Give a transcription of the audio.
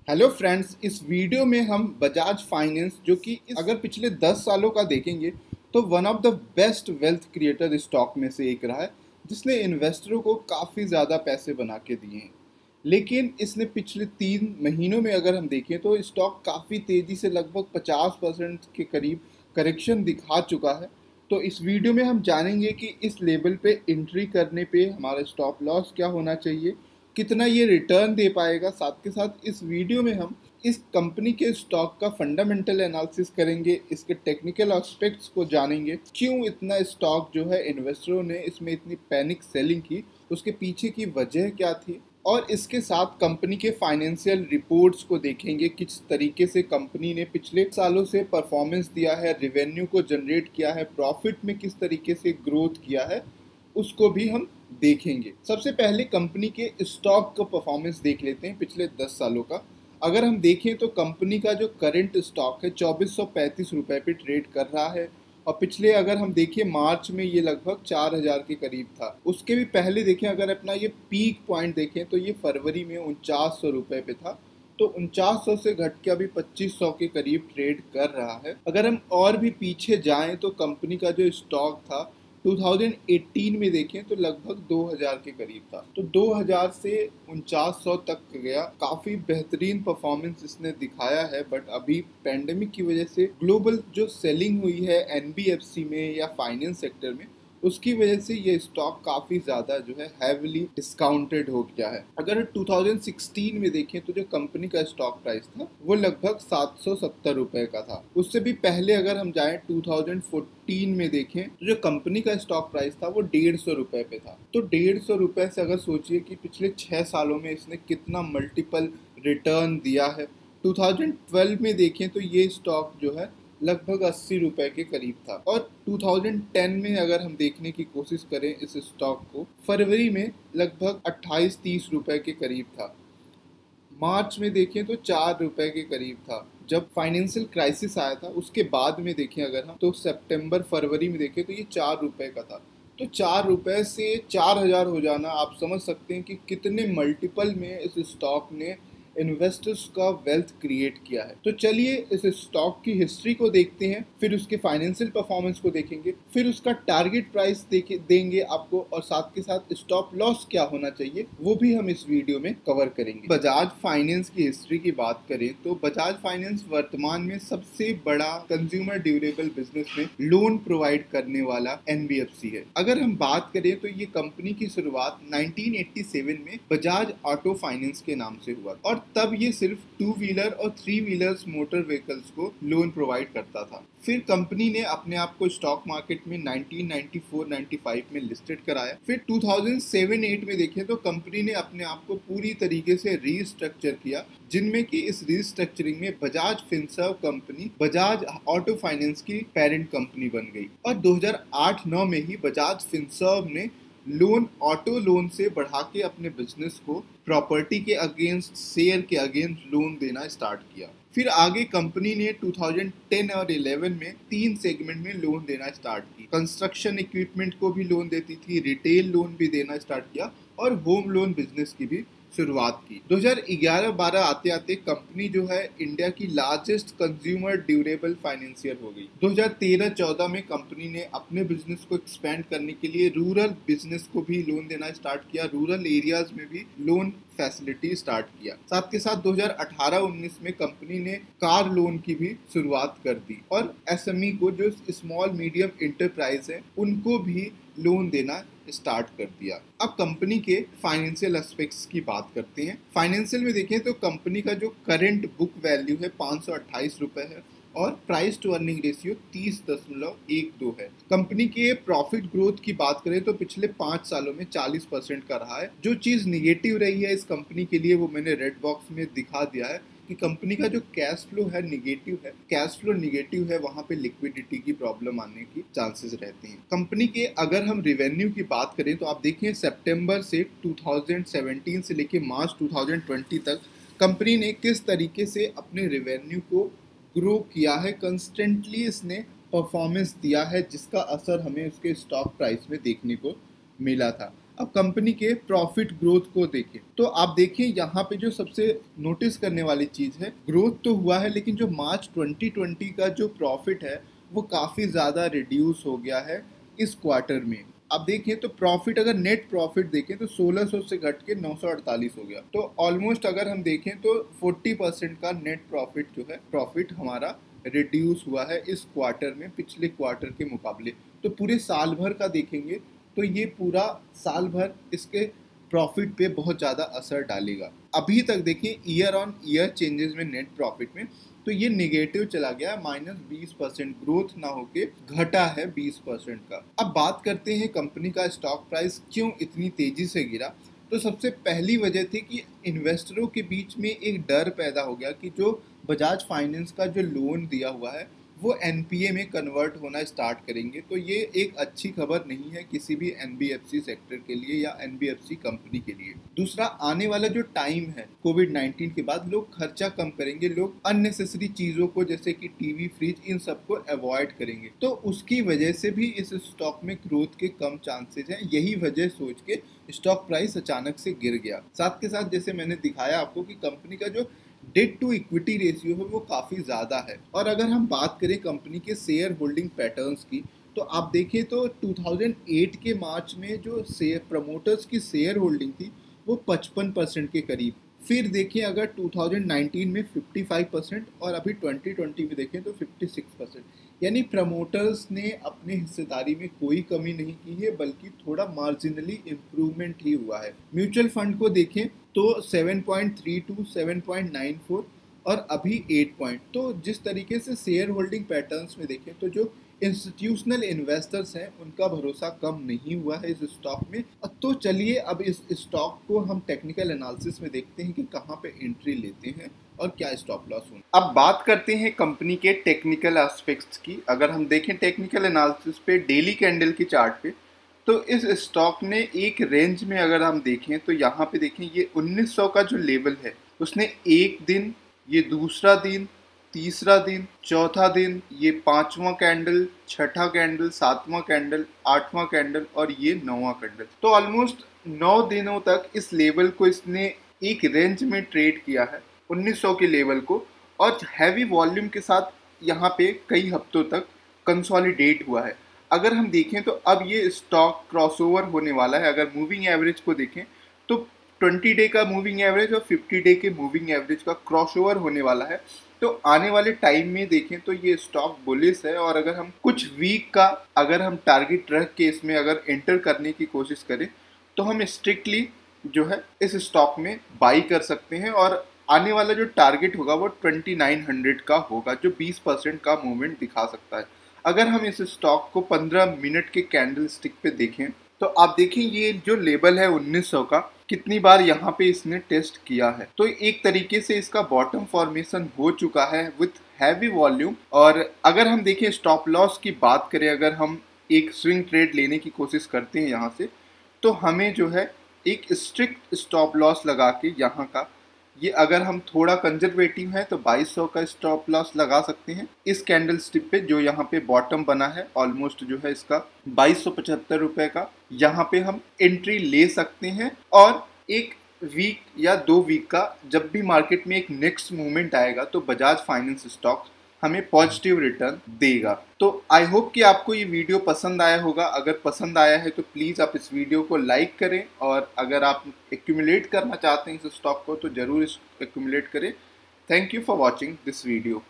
Hello friends, इस video में हम बजाज फाइनेंस जो कि अगर पिछले 10 सालों का देखेंगे तो one of the best wealth creator stock में से एक रहा है, जिसने इन्वेस्टरों को काफ़ी ज़्यादा पैसे बना के दिए हैं। लेकिन इसने पिछले 3 महीनों में अगर हम देखें तो स्टॉक काफ़ी तेज़ी से लगभग 50% के करीब करेक्शन दिखा चुका है। तो इस वीडियो में हम जानेंगे कि इस लेवल पे एंट्री करने पे हमारा स्टॉप लॉस क्या होना चाहिए, कितना ये रिटर्न दे पाएगा। साथ के साथ इस वीडियो में हम इस कंपनी के स्टॉक का फंडामेंटल एनालिसिस करेंगे, इसके टेक्निकल एस्पेक्ट्स को जानेंगे, क्यों इतना स्टॉक जो है इन्वेस्टरों ने इसमें इतनी पैनिक सेलिंग की, उसके पीछे की वजह क्या थी, और इसके साथ कंपनी के फाइनेंशियल रिपोर्ट्स को देखेंगे, किस तरीके से कंपनी ने पिछले सालों से परफॉर्मेंस दिया है, रिवेन्यू को जनरेट किया है, प्रॉफिट में किस तरीके से ग्रोथ किया है, उसको भी हम देखेंगे। सबसे पहले कंपनी के स्टॉक का परफॉर्मेंस देख लेते हैं पिछले 10 सालों का। अगर हम देखें तो कंपनी का जो करंट स्टॉक है 2435 रुपये पे ट्रेड कर रहा है, और पिछले अगर हम देखें मार्च में ये लगभग 4000 के करीब था। उसके भी पहले देखें, अगर अपना ये पीक पॉइंट देखें तो ये फरवरी में 4900 रुपये पे था। तो 4900 से घट के अभी 2500 के करीब ट्रेड कर रहा है। अगर हम और भी पीछे जाएं तो कंपनी का जो स्टॉक था 2018 में देखें तो लगभग 2000 के करीब था। तो 2000 से 4900 तक गया। काफ़ी बेहतरीन परफॉर्मेंस इसने दिखाया है, बट अभी पैंडेमिक की वजह से ग्लोबल जो सेलिंग हुई है एनबीएफसी में या फाइनेंस सेक्टर में, उसकी वजह से ये स्टॉक काफ़ी ज़्यादा जो है हैविली डिस्काउंटेड हो गया है। अगर 2016 में देखें तो जो कंपनी का स्टॉक प्राइस था वो लगभग 770 रुपये का था। उससे भी पहले अगर हम जाएं 2014 में देखें तो जो कंपनी का स्टॉक प्राइस था वो 150 रुपये पे था। तो 150 रुपये से अगर सोचिए कि पिछले 6 सालों में इसने कितना मल्टीपल रिटर्न दिया है। 2012 में देखें तो ये स्टॉक जो है लगभग 80 रुपए के करीब था, और 2010 में अगर हम देखने की कोशिश करें इस स्टॉक को, फरवरी में लगभग 28-30 रुपए के करीब था। मार्च में देखें तो 4 रुपए के करीब था। जब फाइनेंशियल क्राइसिस आया था उसके बाद में देखें अगर हम तो सितंबर फरवरी में देखें तो ये 4 रुपए का था। तो 4 रुपए से 4000 हो जाना, आप समझ सकते हैं कि कितने मल्टीपल में इस स्टॉक ने इन्वेस्टर्स का वेल्थ क्रिएट किया है। तो चलिए इस स्टॉक की हिस्ट्री को देखते हैं, फिर उसके फाइनेंशियल परफॉर्मेंस को देखेंगे, फिर उसका टारगेट प्राइस देंगे आपको, और साथ के साथ स्टॉप लॉस क्या होना चाहिए वो भी हम इस वीडियो में कवर करेंगे। बजाज फाइनेंस की हिस्ट्री की बात करें तो बजाज फाइनेंस वर्तमान में सबसे बड़ा कंज्यूमर ड्यूरेबल बिजनेस में लोन प्रोवाइड करने वाला एनबीएफसी है। अगर हम बात करें तो ये कंपनी की शुरुआत 1987 में बजाज ऑटो फाइनेंस के नाम से हुआ, और तब ये सिर्फ 2 व्हीलर और 3 व्हीलर्स मोटर व्हीकल्स को लोन प्रोवाइड करता था। फिर कंपनी ने अपने आप को स्टॉक मार्केट में 1994-95 में लिस्टेड कराया। फिर 2007-8 में देखें तो कंपनी ने अपने आप को पूरी तरीके से रीस्ट्रक्चर किया, जिनमें कि इस रीस्ट्रक्चरिंग में Bajaj Finserv company Bajaj auto finance की पेरेंट कंपनी बन गई, और 2008-9 में ही बजाज फिनसर्व ने लोन ऑटो लोन से बढ़ा के अपने बिजनेस को प्रॉपर्टी के अगेंस्ट, शेयर के अगेंस्ट लोन देना स्टार्ट किया। फिर आगे कंपनी ने 2010 और 11 में 3 सेगमेंट में लोन देना स्टार्ट की। कंस्ट्रक्शन इक्विपमेंट को भी लोन देती थी, रिटेल लोन भी देना स्टार्ट किया, और होम लोन बिजनेस की भी शुरुआत की। 2011-12 आते आते कंपनी जो है इंडिया की लार्जेस्ट कंज्यूमर ड्यूरेबल फाइनेंसियर हो गई। 2013-14 में कंपनी ने अपने बिजनेस को एक्सपेंड करने के लिए रूरल बिजनेस को भी लोन देना स्टार्ट किया, रूरल एरियाज में भी लोन फैसिलिटी स्टार्ट किया। साथ के साथ 2018-19 में कंपनी ने कार लोन की भी शुरुआत कर दी, और एसएमई को, जो स्मॉल मीडियम इंटरप्राइज है, उनको भी लोन देना स्टार्ट कर दिया। अब कंपनी के फाइनेंशियल एस्पेक्ट्स की बात करते हैं। फाइनेंशियल में देखें तो कंपनी का जो करंट बुक वैल्यू है 528 रुपए है, और प्राइस टू अर्निंग रेशियो 30.12 है। कंपनी के प्रॉफिट ग्रोथ की बात करें तो पिछले 5 सालों में 40% का रहा है। जो चीज़ निगेटिव रही है इस कंपनी के लिए वो मैंने रेड बॉक्स में दिखा दिया है कि कंपनी का जो कैश फ्लो है निगेटिव है। कैश फ्लो निगेटिव है, वहाँ पे लिक्विडिटी की प्रॉब्लम आने की चांसेस रहते हैं। कंपनी के अगर हम रिवेन्यू की बात करें तो आप देखिए सितंबर से 2017 से लेके मार्च 2020 तक कंपनी ने किस तरीके से अपने रिवेन्यू को ग्रो किया है। कंस्टेंटली इसने परफॉर्मेंस दिया है, जिसका असर हमें उसके स्टॉक प्राइस में देखने को मिला था। अब कंपनी के प्रॉफिट ग्रोथ को देखें तो आप देखें यहाँ पे जो सबसे नोटिस करने वाली चीज है, ग्रोथ तो हुआ है लेकिन जो मार्च 2020 का जो प्रॉफिट है वो काफी ज्यादा रिड्यूस हो गया है इस क्वार्टर में। अब देखें तो प्रॉफिट, अगर नेट प्रॉफिट देखें तो 1600 से घट के 948 हो गया। तो ऑलमोस्ट अगर हम देखें तो 40% का नेट प्रॉफिट जो है, प्रॉफिट हमारा रिड्यूस हुआ है इस क्वार्टर में पिछले क्वार्टर के मुकाबले। तो पूरे साल भर का देखेंगे तो ये पूरा साल भर इसके प्रॉफिट पे बहुत ज़्यादा असर डालेगा। अभी तक देखिए ईयर ऑन ईयर चेंजेस में नेट प्रॉफिट में तो ये निगेटिव चला गया, -20%, ग्रोथ ना होके घटा है 20% का। अब बात करते हैं कंपनी का स्टॉक प्राइस क्यों इतनी तेजी से गिरा। तो सबसे पहली वजह थी कि इन्वेस्टरों के बीच में एक डर पैदा हो गया कि जो बजाज फाइनेंस का जो लोन दिया हुआ है वो एनपीए में कन्वर्ट होना स्टार्ट करेंगे। तो ये एक अच्छी खबर नहीं है किसी भी एनबीएफसी सेक्टर के लिए या एनबीएफसी कंपनी के लिए। दूसरा, आने वाला जो टाइम है कोविड-19 के बाद लोग खर्चा कम करेंगे, लोग अननेसेसरी चीज़ों को जैसे कि टीवी, फ्रिज, इन सबको अवॉइड करेंगे। तो उसकी वजह से भी इस स्टॉक में ग्रोथ के कम चांसेस हैं। यही वजह सोच के स्टॉक प्राइस अचानक से गिर गया। साथ के साथ जैसे मैंने दिखाया आपको कि कंपनी का जो डेट टू इक्विटी रेशियो है वो काफ़ी ज़्यादा है। और अगर हम बात करें कंपनी के शेयर होल्डिंग पैटर्न्स की तो आप देखें तो 2008 के मार्च में जो प्रमोटर्स की शेयर होल्डिंग थी वो 55% के करीब। फिर देखें अगर 2019 में 55% और अभी 2020 में देखें तो 56%। यानी प्रमोटर्स ने अपने हिस्सेदारी में कोई कमी नहीं की है बल्कि थोड़ा मार्जिनली इम्प्रूवमेंट ही हुआ है। म्यूचुअल फंड को देखें तो 7.32, 7.94 और अभी 8 पॉइंट। तो जिस तरीके से शेयर होल्डिंग पैटर्न्स में देखें तो जो इंस्टीट्यूशनल इन्वेस्टर्स हैं उनका भरोसा कम नहीं हुआ है इस स्टॉक में। तो चलिए अब इस स्टॉक को हम टेक्निकल एनालिसिस में देखते हैं कि कहाँ पे एंट्री लेते हैं और क्या स्टॉप लॉस होना। अब बात करते हैं कंपनी के टेक्निकल एस्पेक्ट्स की। अगर हम देखें टेक्निकल एनालिसिस पे डेली कैंडल की चार्ट पे तो इस स्टॉक ने एक रेंज में अगर हम देखें तो यहाँ पे देखें ये 1900 का जो लेवल है उसने एक दिन, ये दूसरा दिन, तीसरा दिन, चौथा दिन, ये 5वां कैंडल, छठा कैंडल, 7वां कैंडल, 8वां कैंडल और ये 9वां कैंडल। तो ऑलमोस्ट 9 दिनों तक इस लेवल को इसने एक रेंज में ट्रेड किया है 1900 के लेवल को, और हैवी वॉल्यूम के साथ यहाँ पे कई हफ्तों तक कंसोलिडेट हुआ है। अगर हम देखें तो अब ये स्टॉक क्रॉसओवर होने वाला है। अगर मूविंग एवरेज को देखें तो 20 डे का मूविंग एवरेज और 50 डे के मूविंग एवरेज का क्रॉसओवर होने वाला है। तो आने वाले टाइम में देखें तो ये स्टॉक बुलिश है। और अगर हम कुछ वीक का अगर हम टारगेट रख के इसमें अगर एंटर करने की कोशिश करें तो हम स्ट्रिक्टली जो है इस स्टॉक में बाई कर सकते हैं। और आने वाला जो टारगेट होगा वो 2900 का होगा जो 20% का मूवमेंट दिखा सकता है। अगर हम इस स्टॉक को 15 मिनट के कैंडल स्टिक पे देखें तो आप देखें ये जो लेवल है 1900 का कितनी बार यहाँ पे इसने टेस्ट किया है। तो एक तरीके से इसका बॉटम फॉर्मेशन हो चुका है विथ हैवी वॉल्यूम। और अगर हम देखें स्टॉप लॉस की बात करें, अगर हम एक स्विंग ट्रेड लेने की कोशिश करते हैं यहाँ से तो हमें जो है एक स्ट्रिक्ट स्टॉप लॉस लगा के यहाँ का, ये अगर हम थोड़ा कंजर्वेटिव है तो 2200 का स्टॉप लॉस लगा सकते हैं इस कैंडल स्टिक पे जो यहाँ पे बॉटम बना है। ऑलमोस्ट जो है इसका 2275 रुपए का यहाँ पे हम एंट्री ले सकते हैं। और एक वीक या 2 वीक का जब भी मार्केट में एक नेक्स्ट मूवमेंट आएगा तो बजाज फाइनेंस स्टॉक हमें पॉजिटिव रिटर्न देगा। तो आई होप कि आपको ये वीडियो पसंद आया होगा। अगर पसंद आया है तो प्लीज़ आप इस वीडियो को लाइक करें, और अगर आप एक्यूमुलेट करना चाहते हैं इस स्टॉक को तो ज़रूर एक्यूमुलेट करें। Thank you for watching this video.